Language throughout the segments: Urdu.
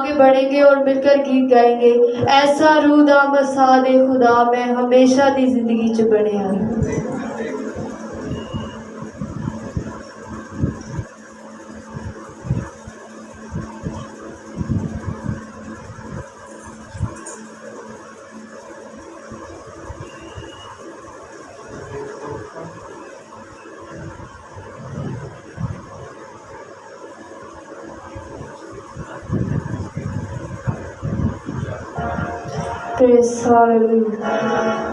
آگے بڑھیں گے اور مل کر گیت گائیں گے. ایسا رودا مساد خدا میں ہمیشہ دی زندگی چ بنیا. Praise Hallelujah.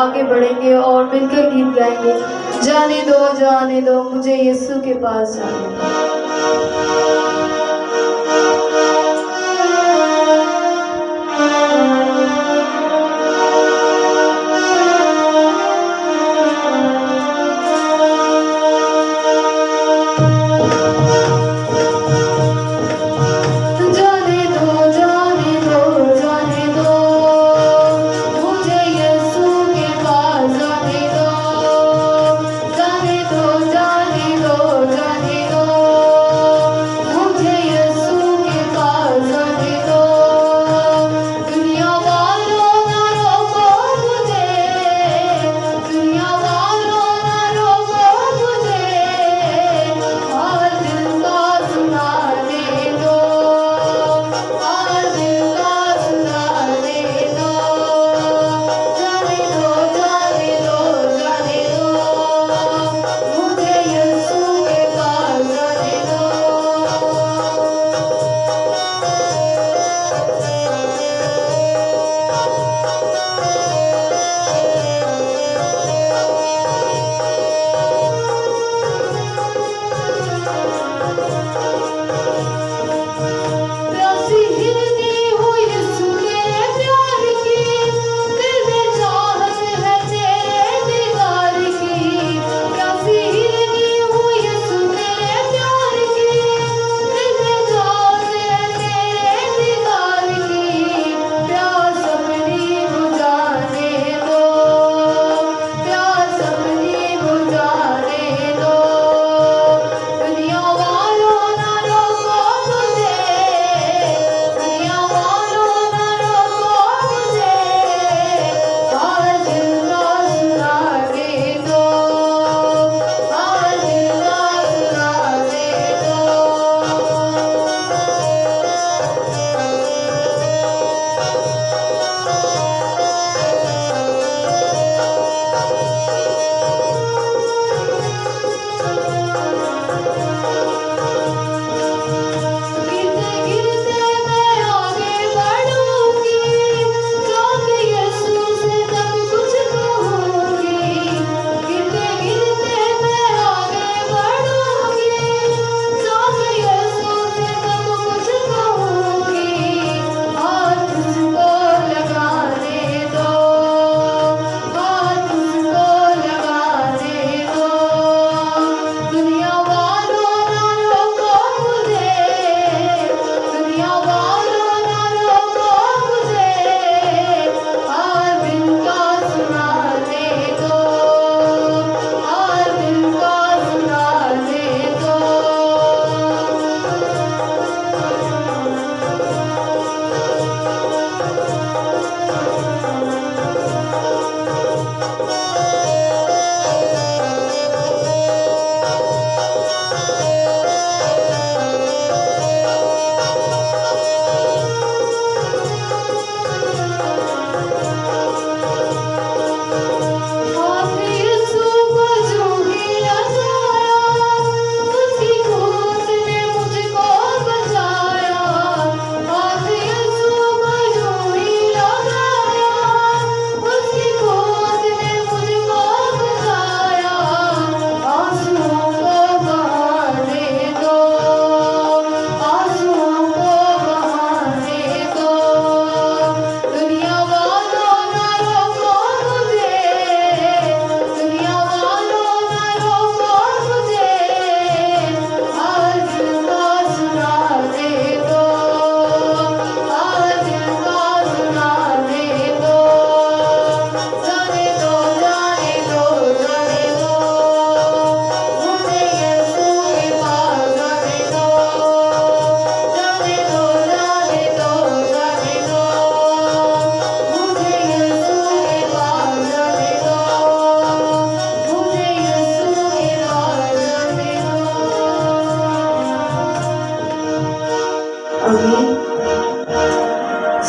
آگے بڑھیں گے اور مل کر گیت گائیں گے. جانے دو مجھے یسوع کے پاس جانے دو.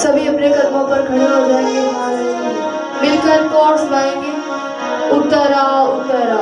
سبھی اپنے قدموں پر کھڑے ہو جائیں گے. مل کر کورس گائیں گے. اترا اترا.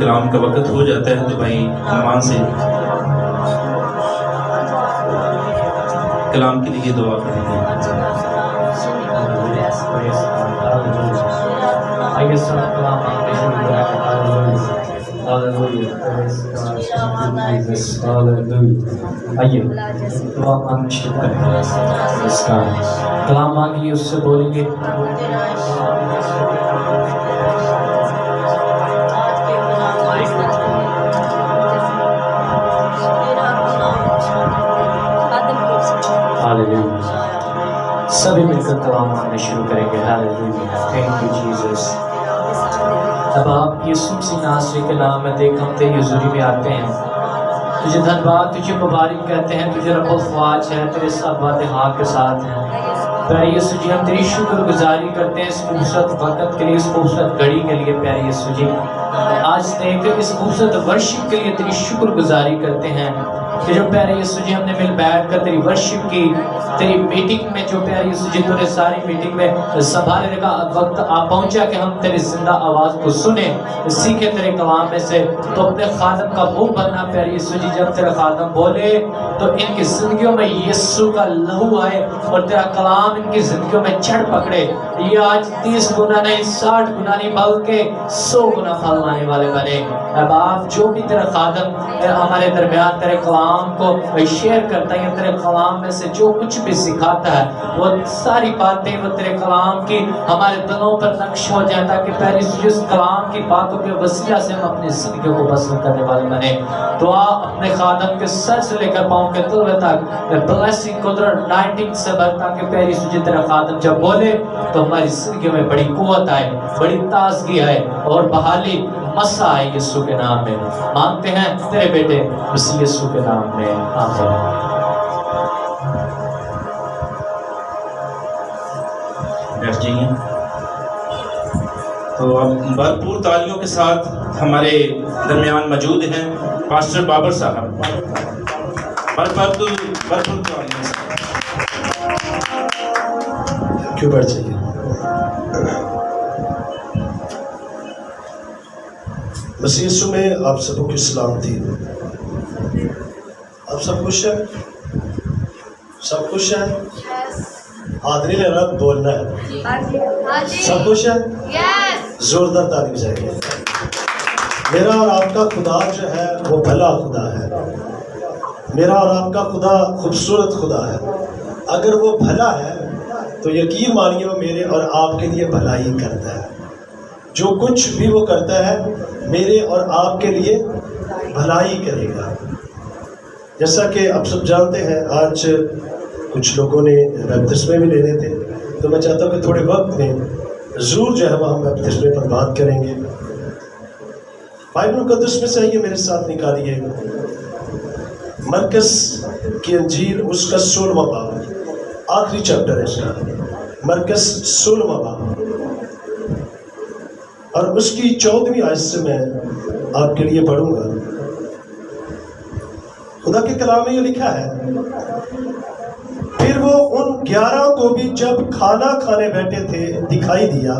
کلام کا وقت ہو جاتا ہے تو بھائی ایمان سے کلام کے لیے دعا کریں گے. آئیے سب کلام آگے شروع کریں. Hallelujah. آئیے دعا مانگنا شروع کریں. اس کا کلام مانگیے، اس سے بولیں گے. سبھی مل کر کلام مانگنا شروع کریں گے. Hallelujah. Thank you Jesus. اب آپ یسوع مسیح ناصری کے نام میں دیکھ ہم تیری حضوری میں آتے ہیں. تجھے دھن باد، تجھے مبارک کہتے ہیں. تجھے رب الفواج ہے، تیرے سب باتیں ہاتھ کے ساتھ ہیں. پیارے یسوع جی، ہم تیری شکر گزاری کرتے ہیں اس خوبصورت وقت کے لیے، اس خوبصورت گھڑی کے لیے. پیارے یسوع جی، آج دیکھ اس خوبصورت ورشپ کے لیے تیری شکر گزاری کرتے ہیں کہ جو پیارے یسوع جی ہم نے مل بیٹھ کر تیری ورشپ کی، تیری میٹنگ میں جو پیارے یسوع جی تو نے ساری میٹنگ میں سنبھالنے کا وقت آ پہنچا کہ ہم تیری زندہ آواز کو سنیں، سیکھیں تیرے کلام میں سے. تو اپنے خادم کا منہ بننا پیارے یسوع جی. جب تیرا خادم بولے تو ان کی زندگیوں میں یسوع کا لہو آئے اور تیرا کلام ان کی زندگیوں میں چڑھ پکڑے. یہ آج 30 گنا نہیں، 60 گنا نہیں، بلکہ 100 گنا پھل لانے والے بنے. اب آپ جو بھی تیرا خادم ہمارے درمیان تیرے کلام کو شیئر کرتا ہے، تیرے کلام میں سے جو کچھ بھی سکھاتا ہے، وہ ساری باتیں وہ تیرے کلام کی ہمارے دلوں پر نقش ہو جائے، تاکہ پہلے جس کلام کی باتوں کے وسیلہ سے ہم اپنی زندگیوں کو بسر کرنے والے بنے. دعا اپنے خادم کے سر سے لے کر پاؤں کے تلوے تک بلیسنگ قدرت نائٹنگ سے بھرتا کہ پہلی سجے تیرا خادم جب بولے تو ہماری زندگیوں میں بڑی قوت آئے، بڑی تازگی آئے اور بحالی مسا آئے. یسوع کے نام میں مانگتے ہیں تیرے بیٹے مسیح یسوع کے نام میں، آمین. بیٹھ جائیے. تو اب بھرپور تالیوں کے ساتھ ہمارے درمیان موجود ہیں پاسٹر بابر صاحب. بھرپور تالیوں سے کیوں بیٹھ جائیے. مسیح یسوع میں آپ سب کی سلامتی. آپ سب خوش ہیں؟ سب خوش ہیں؟ ہاتھ نہیں لینا، بولنا ہے. سب خوش ہیں؟ زوردار تعریف چاہیے. میرا اور آپ کا خدا جو ہے وہ بھلا خدا ہے. میرا اور آپ کا خدا خوبصورت خدا ہے. اگر وہ بھلا ہے تو یقین مانیے وہ میرے اور آپ کے لیے بھلائی کرتا ہے. جو کچھ بھی وہ کرتا ہے میرے اور آپ کے لیے بھلائی کرے گا. جیسا کہ آپ سب جانتے ہیں آج کچھ لوگوں نے بپتسمے بھی لینے تھے، تو میں چاہتا ہوں کہ تھوڑے وقت میں ضرور جو ہے وہ ہم بپتسمے پر بات کریں گے. بائبل مقدس میں سے یہ میرے ساتھ نکالیے مرکز کی انجیل، اس کا 16واں باب، آخری چیپٹر ہے اس کا. مرکز 16واں باب اور اس کی 14ویں آیت سے میں آپ کے لیے پڑھوں گا. خدا کے کلام میں یہ لکھا ہے، پھر وہ ان 11 کو بھی جب کھانا کھانے بیٹھے تھے دکھائی دیا،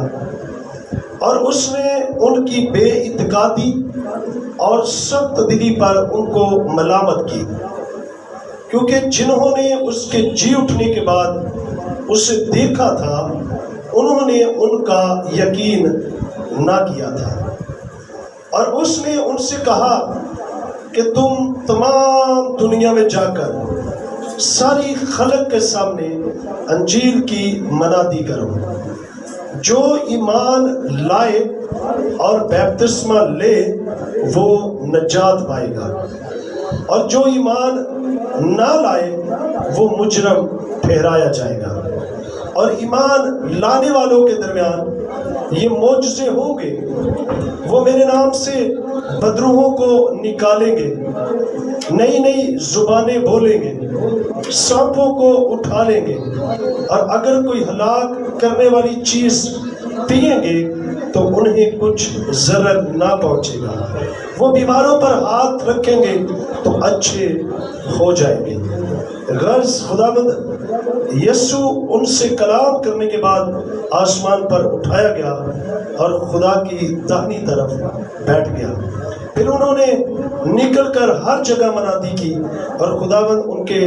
اور اس نے ان کی بے اعتقادی اور سخت دلی پر ان کو ملامت کی، کیونکہ جنہوں نے اس کے جی اٹھنے کے بعد اسے دیکھا تھا انہوں نے ان کا یقین نہ کیا تھا. اور اس نے ان سے کہا کہ تم تمام دنیا میں جا کر ساری خلق کے سامنے انجیل کی منادی کرو. جو ایمان لائے اور بپتسمہ لے وہ نجات پائے گا، اور جو ایمان نہ لائے وہ مجرم ٹھہرایا جائے گا. اور ایمان لانے والوں کے درمیان یہ معجزے ہوں گے، وہ میرے نام سے بدروحوں کو نکالیں گے، نئی نئی زبانیں بولیں گے، سانپوں کو اٹھا لیں گے، اور اگر کوئی ہلاک کرنے والی چیز پئیں گے تو انہیں کچھ ضرر نہ پہنچے گا. وہ بیماروں پر ہاتھ رکھیں گے تو اچھے ہو جائیں گے. غرض خداوند یسوع ان سے کلام کرنے کے بعد آسمان پر اٹھایا گیا اور خدا کی داہنی طرف بیٹھ گیا. پھر انہوں نے نکل کر ہر جگہ منادی کی اور خداوند ان کے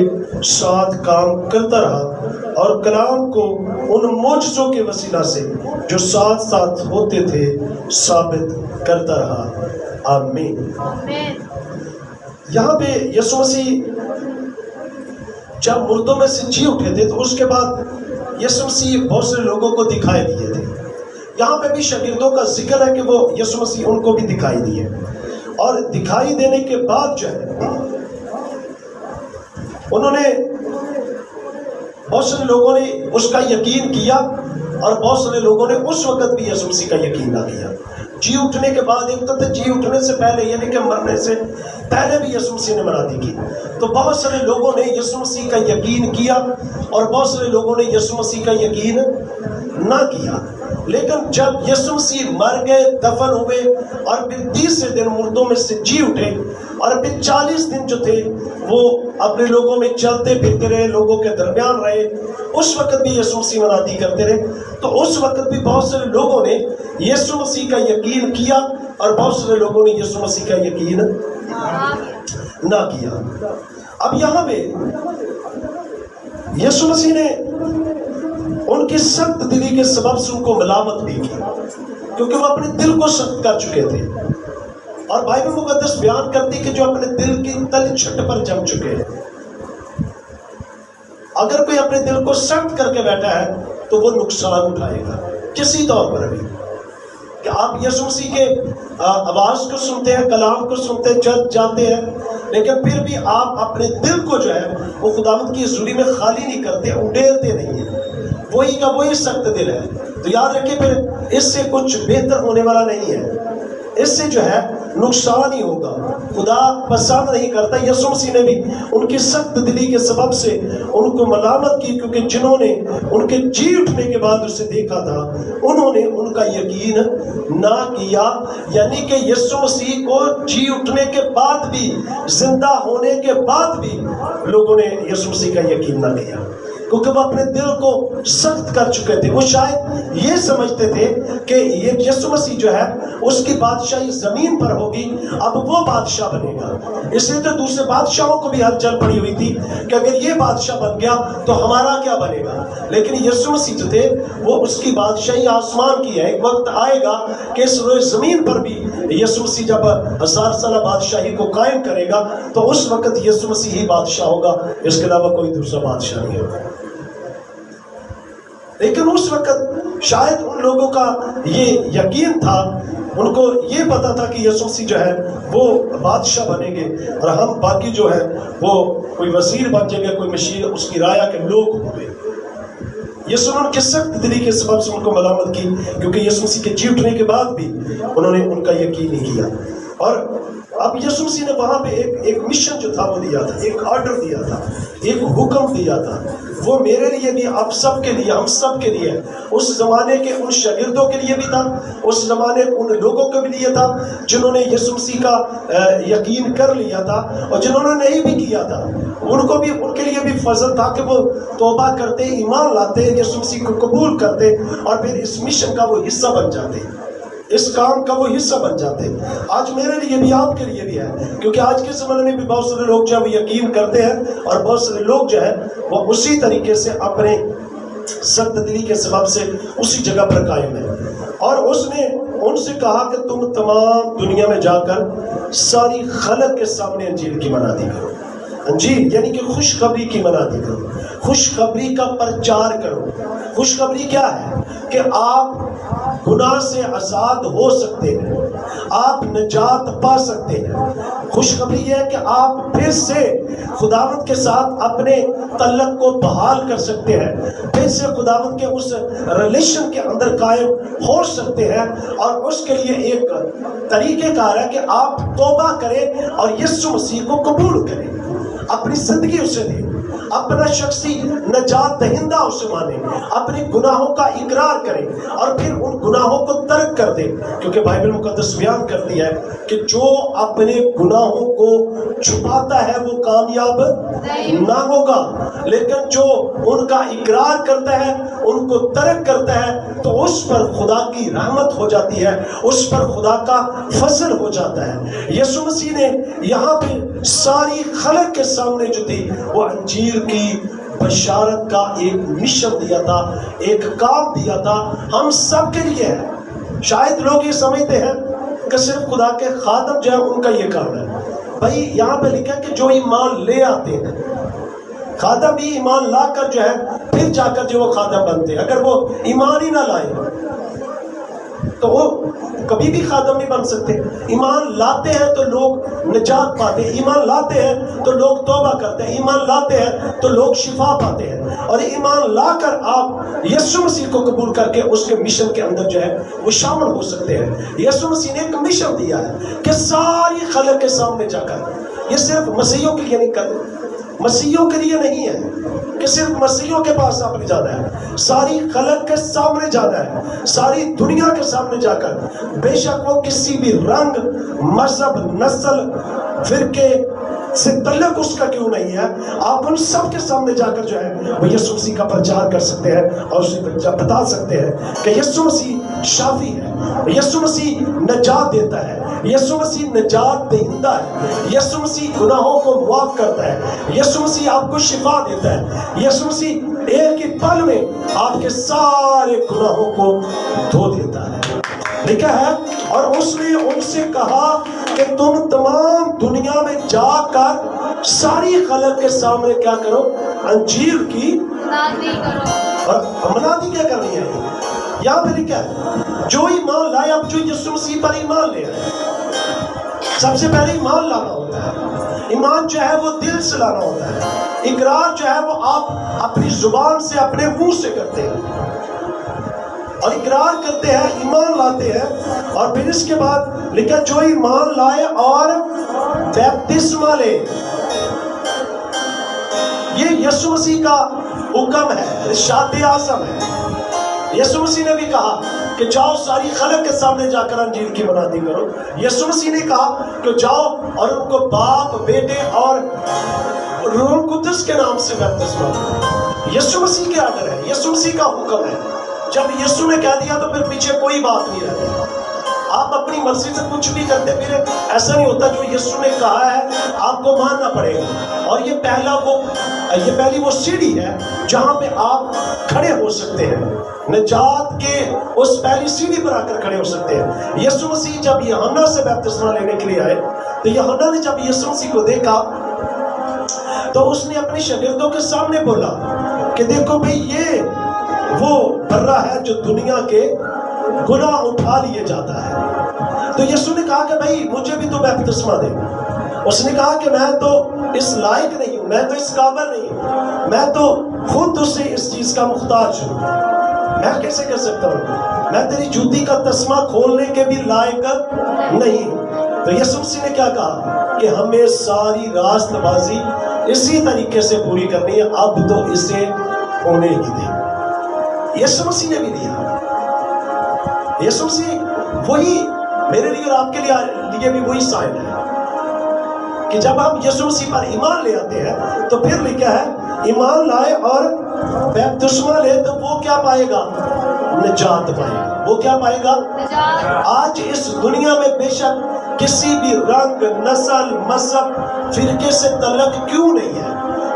ساتھ کام کرتا رہا اور کلام کو ان معجزوں کے وسیلہ سے جو ساتھ ساتھ ہوتے تھے ثابت کرتا رہا۔ آمین۔ یہاں پہ یسوع مسیح جب مردوں میں سے جی اٹھے تھے تو اس کے بعد یسوع مسیح بہت سے لوگوں کو دکھائی دیے تھے۔ یہاں پہ بھی شاگردوں کا ذکر ہے کہ وہ یسوع مسیح ان کو بھی دکھائی دیے، اور دکھائی دینے کے بعد جو ہے انہوں نے بہت سارے لوگوں نے اس کا یقین کیا، اور بہت سارے لوگوں نے اس وقت بھی یسوع مسیح کا یقین نہ کیا۔ جی اٹھنے کے بعد، ایک تو جی اٹھنے سے پہلے یعنی کہ مرنے سے پہلے بھی یسوع مسیح نے منادی کی، تو بہت سارے لوگوں نے یسوع مسیح کا یقین کیا اور بہت سارے لوگوں نے یسوع مسیح کا یقین نہ کیا۔ لیکن جب یسوع مسیح مر گئے، دفن ہوئے، اور پھر 30 دن مردوں میں سے جی اٹھے، اور پھر 40 دن جو تھے وہ اپنے لوگوں میں چلتے پھرتے رہے، لوگوں کے درمیان رہے، اس وقت بھی یسوع مسیح منادی کرتے رہے، تو اس وقت بھی بہت سارے لوگوں نے یسوع مسیح کا یقین کیا اور بہت سارے لوگوں نے یسوع مسیح کا یقین نہ کیا۔ اب یہاں پہ یسوع مسیح نے ان کی سخت دلی کے سبب سے ان کو ملامت بھی کی، کیونکہ وہ اپنے دل کو سخت کر چکے تھے، اور بائبل مقدس بیان کرتی کہ جو اپنے دل کی تل چھٹ پر جم چکے ہیں۔ اگر کوئی اپنے دل کو سخت کر کے بیٹھا ہے تو وہ نقصان اٹھائے گا کسی طور پر بھی، کہ آپ یسوع مسیح کے آواز کو سنتے ہیں، کلام کو سنتے ہیں، چرچ جاتے ہیں، لیکن پھر بھی آپ اپنے دل کو جو ہے وہ خداوند کی حضوری میں خالی نہیں کرتے، اڈیلتے نہیں ہیں، وہی کا وہی سخت دل ہے۔ تو یاد رکھیں پھر اس سے کچھ بہتر ہونے والا نہیں ہے، اس سے جو ہے نقصان ہی ہوگا، خدا پسند نہیں کرتا۔ یسوع مسیح نے بھی ان کی سخت دلی کے سبب سے ان کو ملامت کی، کیونکہ جنہوں نے ان کے جی اٹھنے کے بعد اسے دیکھا تھا انہوں نے ان کا یقین نہ کیا، یعنی کہ یسوع مسیح کو جی اٹھنے کے بعد بھی، زندہ ہونے کے بعد بھی لوگوں نے یسوع مسیح کا یقین نہ کیا، کیونکہ وہ اپنے دل کو سخت کر چکے تھے۔ وہ شاید یہ سمجھتے تھے کہ یہ یسوع مسیح جو ہے اس کی بادشاہی زمین پر ہوگی، اب وہ بادشاہ بنے گا، اس لیے تو دوسرے بادشاہوں کو بھی ہلچل پڑی ہوئی تھی کہ اگر یہ بادشاہ بن گیا تو ہمارا کیا بنے گا۔ لیکن یسوع مسیح جو تھے وہ اس کی بادشاہی آسمان کی ہے، ایک وقت آئے گا کہ اس روئے زمین پر بھی یسوع مسیح جب 1000 سالہ بادشاہی کو قائم کرے گا تو اس وقت یسوع مسیح ہی بادشاہ ہوگا، اس کے علاوہ کوئی دوسرا بادشاہ نہیں ہوگا۔ لیکن اس وقت شاید ان لوگوں کا یہ یقین تھا، ان کو یہ پتا تھا کہ یسوع مسیح جو ہے وہ بادشاہ بنیں گے، اور ہم باقی جو ہے وہ کوئی وزیر بن جائیں گے، کوئی مشیر اس کی رایا کے لوگ ہوں گے۔ یسوع نے ان کے سخت دلی کے سبب سے ان کو ملامت کی، کیونکہ یسوع مسیح کے جی اٹھنے کے بعد بھی انہوں نے ان کا یقین نہیں کیا۔ اور اب یسوع مسیح نے وہاں پہ ایک مشن جو تھا وہ دیا تھا، ایک آرڈر دیا تھا، ایک حکم دیا تھا، وہ میرے لیے بھی، آپ سب کے لیے، ہم سب کے لیے، اس زمانے کے ان شاگردوں کے لیے بھی تھا، اس زمانے ان لوگوں کے بھی لیے تھا جنہوں نے یسوع مسیح کا یقین کر لیا تھا، اور جنہوں نے نہیں بھی کیا تھا ان کو بھی، ان کے لیے بھی فضل تھا کہ وہ توبہ کرتے، ایمان لاتے، یسوع مسیح کو قبول کرتے، اور پھر اس مشن کا وہ حصہ بن جاتے، اس کام کا وہ حصہ بن جاتے۔ آج میرے لیے بھی، آپ کے لیے بھی ہے، کیونکہ آج کے زمانے میں بھی بہت سارے لوگ جو ہے وہ یقین کرتے ہیں، اور بہت سارے لوگ جو ہے وہ اسی طریقے سے اپنے سخت دلی کے سبب سے اسی جگہ پر قائم ہے۔ اور اس نے ان سے کہا کہ تم تمام دنیا میں جا کر ساری خلق کے سامنے انجیل کی منادی کرو۔ انجیل یعنی کہ خوشخبری کی منادی کرو، خوشخبری کا پرچار کرو۔ خوشخبری کیا ہے؟ کہ آپ گناہ سے آزاد ہو سکتے ہیں، آپ نجات پا سکتے ہیں۔ خوشخبری یہ ہے کہ آپ پھر سے خداوند کے ساتھ اپنے تعلق کو بحال کر سکتے ہیں، پھر سے خداوند کے اس ریلیشن کے اندر قائم ہو سکتے ہیں، اور اس کے لیے ایک طریقہ کار ہے کہ آپ توبہ کریں اور یسوع مسیح کو قبول کریں، اپنے اپنی زندگی اسے دے، اپنا شخصی نجات دہندہ اسے مانے، اپنے گناہوں کا اقرار کرے اور پھر ان گناہوں کو ترک کر دے، کیونکہ بائبل مقدس بیان کرتی ہے کہ جو اپنے گناہوں کو چھپاتا ہے وہ کامیاب نہ ہوگا، لیکن جو ان کا اقرار کرتا ہے، ان کو ترک کرتا ہے، تو اس پر خدا کی رحمت ہو جاتی ہے، اس پر خدا کا فضل ہو جاتا ہے۔ یسوع مسیح نے یہاں پہ ساری خلق کے سامنے جو تھی وہ انجیل کی بشارت کا ایک مشن دیا تھا، ایک کام دیا تھا، ہم سب کے لیے ہے۔ شاید لوگ یہ سمجھتے ہیں کہ صرف خدا کے خادم جو ہے ان کا یہ کام ہے۔ بھائی یہاں پہ لکھا ہے کہ جو ایمان لے آتے ہیں، خادم بھی ایمان لا کر جو ہے پھر جا کر جو وہ خادم بنتے ہیں۔ اگر وہ ایمان ہی نہ لائیں تو وہ کبھی بھی خادم نہیں بن سکتے۔ ایمان لاتے ہیں تو لوگ نجات پاتے ہیں، ایمان لاتے ہیں تو لوگ توبہ کرتے ہیں، ایمان لاتے ہیں تو لوگ شفا پاتے ہیں، اور ایمان لا کر آپ یسوع مسیح کو قبول کر کے اس کے مشن کے اندر جو ہے وہ شامل ہو سکتے ہیں۔ یسوع مسیح نے ایک مشن دیا ہے کہ ساری خلق کے سامنے جا کر، یہ صرف مسیحیوں کے لیے نہیں کرتے، مسیحیوں کے لیے نہیں ہے کہ صرف مسیحیوں کے پاس آپ نے جانا ہے، ساری خلق کے سامنے جانا ہے، ساری دنیا کے سامنے جا کر، بے شک وہ کسی بھی رنگ، مذہب، نسل، فرقے سے تعلق اس کا کیوں نہیں ہے، آپ ان سب کے سامنے جا کر جو ہے وہ یسوع مسیح کا پرچار کر سکتے ہیں اور اسے بتا سکتے ہیں کہ یسوع مسیح شافی ہے، یسوع مسیح نجات دیتا ہے، یسوع مسیح نجات دہندہ ہے، یسوع مسیح گناہوں کو معاف کرتا ہے، یسوع مسیح آپ کو شفا دیتا ہے، یسوع مسیح ایک ہی پل میں آپ کے سارے گناہوں کو دھو دیتا ہے۔ لکھا ہے اور اس نے ان سے کہا کہ تم تمام دنیا میں جا کر ساری خلق کے سامنے کیا کرو، انجیل کی اور منادی کیا کرنی ہے۔ یہاں پہ لکھا ہے جو ایمان لائے، اب جو یسوع مسیح پر ایمان لے آئے، سب سے پہلے ایمان لانا ہوتا ہے۔ ایمان جو ہے وہ دل سے لانا ہوتا ہے، اقرار جو ہے وہ آپ اپنی زبان سے، اپنے منہ سے کرتے ہیں اور اقرار کرتے ہیں، ایمان لاتے ہیں، اور پھر اس کے بعد لکھا جو ایمان لائے اور بیپتسمہ لے۔ یہ یسوع مسیح کا حکم ہے، ارشاد اعظم ہے۔ یسوع مسیح نے بھی کہا کہ جاؤ ساری خلق کے سامنے جا کر انجیل کی منادی کرو۔ یسوع مسیح نے کہا کہ جاؤ اور ان کو باپ، بیٹے اور روح القدس کے نام سے بیپتسمہ دو۔ یسوع مسیح کے آرڈر ہے، یسوع مسیح کا حکم ہے۔ جب یسوع نے کہہ دیا تو پھر پیچھے کوئی بات نہیں رہتی۔ آپ اپنی مرضی سے کچھ بھی کرتے پھر ایسا نہیں ہوتا، جو یسوع نے کہا ہے آپ کو ماننا پڑے گا۔ اور یہ پہلی وہ سیڑھی ہے جہاں پہ آپ کھڑے ہو سکتے ہیں، نجات کے اس پہلی سیڑھی پر آ کر کھڑے ہو سکتے ہیں۔ یسوع مسیح جب یوحنا سے بیپتسمہ لینے کے لیے آئے تو یوحنا نے جب یسوع مسیح کو دیکھا تو اس نے اپنے شاگردوں کے سامنے بولا کہ دیکھو بھئی یہ وہ برہ ہے جو دنیا کے گناہ اٹھا لیے جاتا ہے۔ تو یسوع نے کہا کہ بھائی مجھے بھی تو بیپتسمہ دے۔ اس نے کہا کہ میں تو اس لائق نہیں ہوں، میں تو اس قابل نہیں ہوں، میں تو خود اس سے اس چیز کا محتاج ہوں، میں کیسے کر سکتا ہوں، میں تیری جوتی کا تسمہ کھولنے کے بھی لائق نہیں ہوں۔ تو یسوع مسیح نے کیا کہا کہ ہمیں ساری راست بازی اسی طریقے سے پوری کرنی ہے، اب تو اسے ہونے ہی دے۔ یسوع مسیح نے بھی دیا۔ یسوع مسیح وہی میرے لیے اور آپ کے لیے بھی وہی سائن ہے کہ جب ہم یسوع مسیح پر ایمان لے آتے ہیں تو پھر لکھا ہے ایمان لائے اور بیپتسمہ لے تو وہ کیا پائے گا، نجات پائے گا۔ وہ کیا پائے گا؟ آج اس دنیا میں بے شک کسی بھی رنگ، نسل، مذہب، فرقے سے تعلق کیوں نہیں ہے،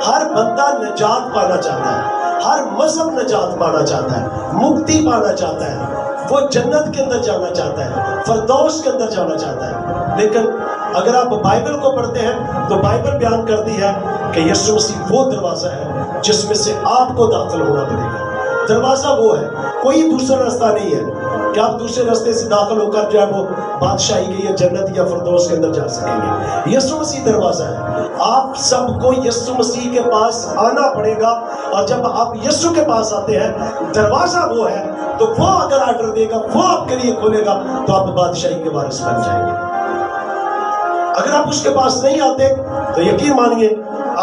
ہر بندہ نجات پانا چاہتا ہے، ہر مذہب نجات پانا چاہتا ہے، مکتی پانا چاہتا ہے، وہ جنت کے اندر جانا چاہتا ہے، فردوس کے اندر جانا چاہتا ہے۔ لیکن اگر آپ بائبل کو پڑھتے ہیں تو بائبل بیان کرتی ہے کہ یسوع مسیح وہ دروازہ ہے جس میں سے آپ کو داخل ہونا پڑے گا۔ دروازہ وہ ہے، کوئی دوسرا راستہ نہیں ہے کہ آپ دوسرے راستے سے داخل ہو کر جو ہے وہ بادشاہی کے یا جنت یا فردوس کے اندر جا سکیں گے۔ یسوع مسیح دروازہ ہے، آپ سب کو یسوع مسیح کے پاس آنا پڑے گا، اور جب آپ یسوع کے پاس آتے ہیں دروازہ وہ ہے تو وہ اگر آرڈر دے گا، وہ آپ کے لیے کھولے گا تو آپ بادشاہی کے وارث بن جائیں گے۔ اگر آپ اس کے پاس نہیں آتے تو یقین مانیے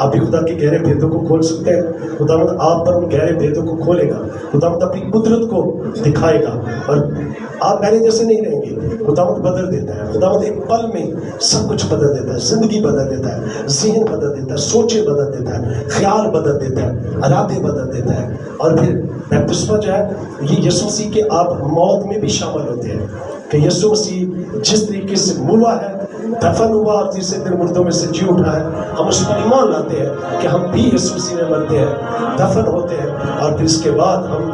آپ بھی خدا کے گہرے بھیدوں کو کھول سکتے ہیں. خداوند آپ پر ان گہرے بھیدوں کو کھولے گا. خداوند اپنی قدرت کو دکھائے گا اور آپ پہلے جیسے نہیں رہیں گے. خداوند بدل دیتا ہے. خداوند ایک پل میں سب کچھ بدل دیتا ہے. زندگی بدل دیتا ہے, ذہن بدل دیتا ہے, سوچیں بدل دیتا ہے, خیال بدل دیتا ہے, ارادے بدل دیتا ہے. اور پھر بپتسمہ جو ہے یہ یسوع مسیح کے آپ موت میں بھی شامل ہوتے ہیں کہ یسوع مسیح جس طریقے سے موا ہے, دفن ہوا اور تیسرے دن مردوں میں سے جی اٹھا ہے, ہم اس پر ایمان لاتے ہیں کہ ہم بھی یسوع مسیح میں مرتے ہیں, دفن ہوتے ہیں اور پھر اس کے بعد ہم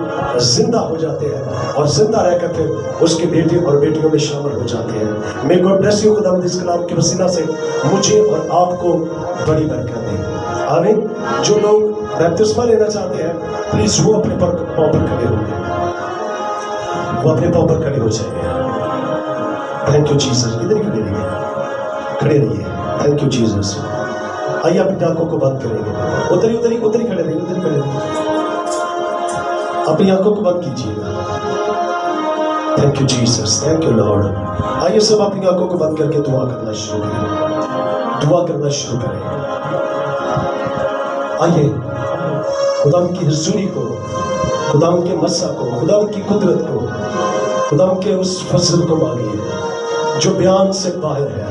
زندہ ہو جاتے ہیں اور زندہ رہ کر پھر اس کے بیٹے اور بیٹیوں میں شامل ہو جاتے ہیں. میں گاڈ بلیس یو. خداوند اس کلام کے وسیلہ سے مجھے اور آپ کو بڑی برکت دے. آمین. جو لوگ بپتسمہ لینا چاہتے ہیں پلیز وہ اپنے پاؤں پر کھڑے ہوں گے, وہ اپنے پاؤں پر کھڑے ہو جائیں گے. Thank you Jesus. ادھر ہی کھڑے رہیے, کھڑے رہیے. Thank you Jesus. آئیے اپنی آنکھوں کو بند کریں گے. ادھر ہی کھڑے رہیے, ادھر ہی کھڑے رہیے. اپنی آنکھوں کو بند کیجیے گا. Thank you Jesus. Thank you lord. آئیے سب اپنی آنکھوں کو بند کر کے دعا کرنا شروع کریں. دعا کرنا شروع کریں. آئیے خداوند کی حضوری کو, خداوند کے مسا کو, خداوند کی قدرت کو, خداوند کے اس فضل کو مانگیے جو بیان سے باہر ہے.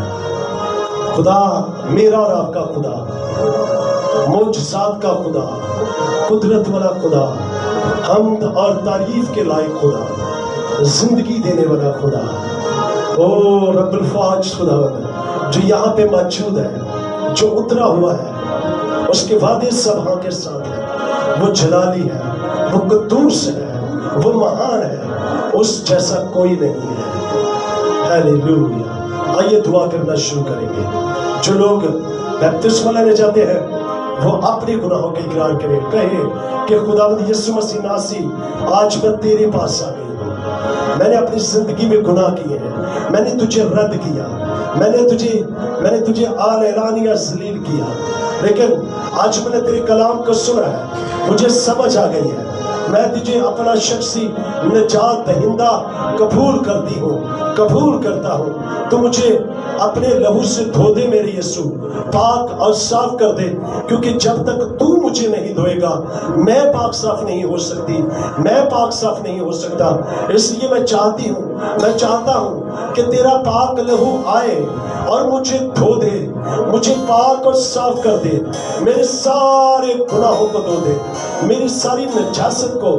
خدا میرا اور آپ کا خدا, معجزات کا خدا, قدرت والا خدا, حمد اور تعریف کے لائق خدا, زندگی دینے والا خدا, او رب الفاج خداوند جو یہاں پہ موجود ہے, جو اترا ہوا ہے, اس کے وعدے سب ہاں کے ساتھ ہیں. وہ جلالی ہے, وہ قدوس ہے, وہ مہان ہے, اس جیسا کوئی نہیں ہے. ہیلیلویا. آئیے دعا کرنا شروع کریں گے. جو لوگ بپتسمہ لینے جاتے ہیں وہ اپنے گناہوں کا اقرار کریں, کہیں کہ خداوند یسوع مسیح ناصری آج میں تیرے پاس آ گئی ہوں. میں نے اپنی زندگی میں گناہ کیے ہیں, میں نے تجھے رد کیا, میں نے تجھے اعلانیہ ذلیل کیا, لیکن آج میں نے تیرے کلام کو سنا ہے, مجھے سمجھ آ گئی ہے, میں تجھے اپنا شخصی نجات دہندہ قبول کرتی ہوں, قبول کرتا ہوں. تو مجھے اپنے لہو سے دھو دے میرے یسوع, پاک اور صاف کر دے, کیونکہ جب تک تو مجھے نہیں دھوئے گا میں پاک صاف نہیں ہو سکتی, میں پاک صاف نہیں ہو سکتا. اس لیے میں چاہتا ہوں کہ تیرا پاک لہو آئے اور مجھے دھو دے, مجھے پاک اور صاف کر دے, میرے سارے گناہوں کو دھو دے, میری ساری نجاست کو,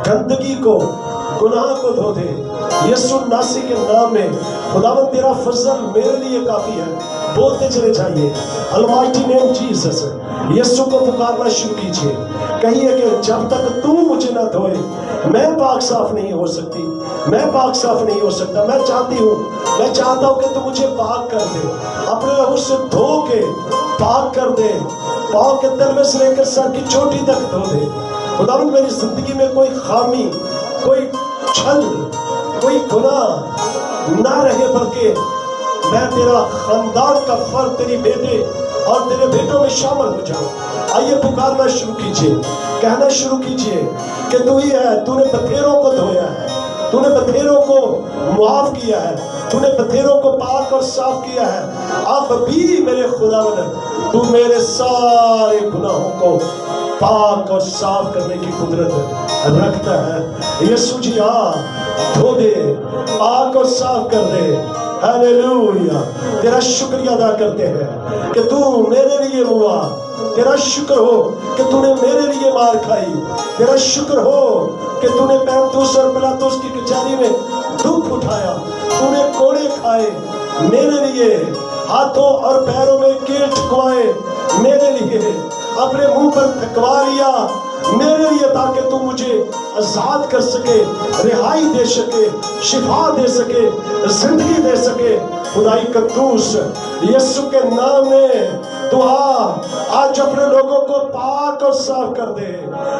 گندگی کو, گناہ کو دھو دے. یسوع ناصری کے نام میں خداوند تیرا فضل میرے لیے کافی ہے. بولتے چلے جائیے المائٹی نیم جیسس. یسوع کو پکارنا شروع کیجیے, کہیے کہ جب تک تو مجھے نہ دھوئے میں پاک صاف نہیں ہو سکتی, میں پاک صاف نہیں ہو سکتا. میں چاہتا ہوں کہ تو مجھے پاک کر دے, اپنے لہو سے دھو کے پاک کر دے, پاؤں کے تلوے سے لے کر سر کی چوٹی تک دھو دے. خداوند میری زندگی میں کوئی خامی, کوئی چھل, کوئی گناہ نہ رہے, بلکہ میں تیرا خاندان کا فرد, تیری بیٹے اور تیرے بیٹوں میں شامل ہو جاؤں. آئیے پکارنا شروع کیجیے, کہنا شروع کیجیے کہ تو ہی ہے, تو نے بتھیروں کو دھویا ہے, تو نے بتھیروں کو معاف کیا ہے, تو نے بتھیروں کو پاک اور صاف کیا ہے. اب بھی میرے خداوند تو میرے سارے گناہوں کو پاک اور صاف کرنے کی قدرت رکھتا ہے. یسوع جی آ, دھو دے, پاک اور صاف کر دے. ہیلیلویا. تیرا شکریہ ادا کرتے ہیں کہ تو میرے لیے ہوا, تیرا شکر ہو کہ تو نے میرے لیے مار کھائی, تیرا شکر ہو کہ تو نے پینتوس اور پلاطس کی کچہری میں دکھ اٹھایا, تو نے کوڑے کھائے میرے لیے, ہاتھوں اور پیروں میں کیل ٹھکوائے میرے لیے, اپنے منہ پر تھکوا لیا میرے لیے, تاکہ تو مجھے آزاد کر سکے, رہائی دے سکے, شفا دے سکے, زندگی دے سکے. خدائی قدوس یسوع کے نام میں تو آج اپنے لوگوں کو پاک اور صاف کر دے.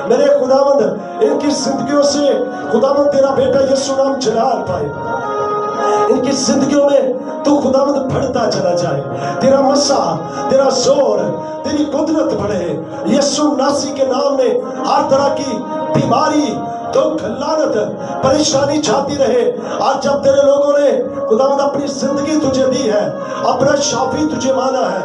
میرے خداوند ان کی زندگیوں سے خداوند تیرا بیٹا یسوع نام جلال پائے, ان کی زندگیوں میں تو خداوند بڑھتا چلا جائے, تیرا مسا, تیرا زور, تیری قدرت بڑھے. یسوع ناصری کے نام میں ہر طرح کی بیماری, دکھ, لعنت, پریشانی جاتی رہے. آج جب تیرے لوگوں نے خداوند اپنی زندگی تجھے دی ہے, اپنا شافی تجھے مانا ہے,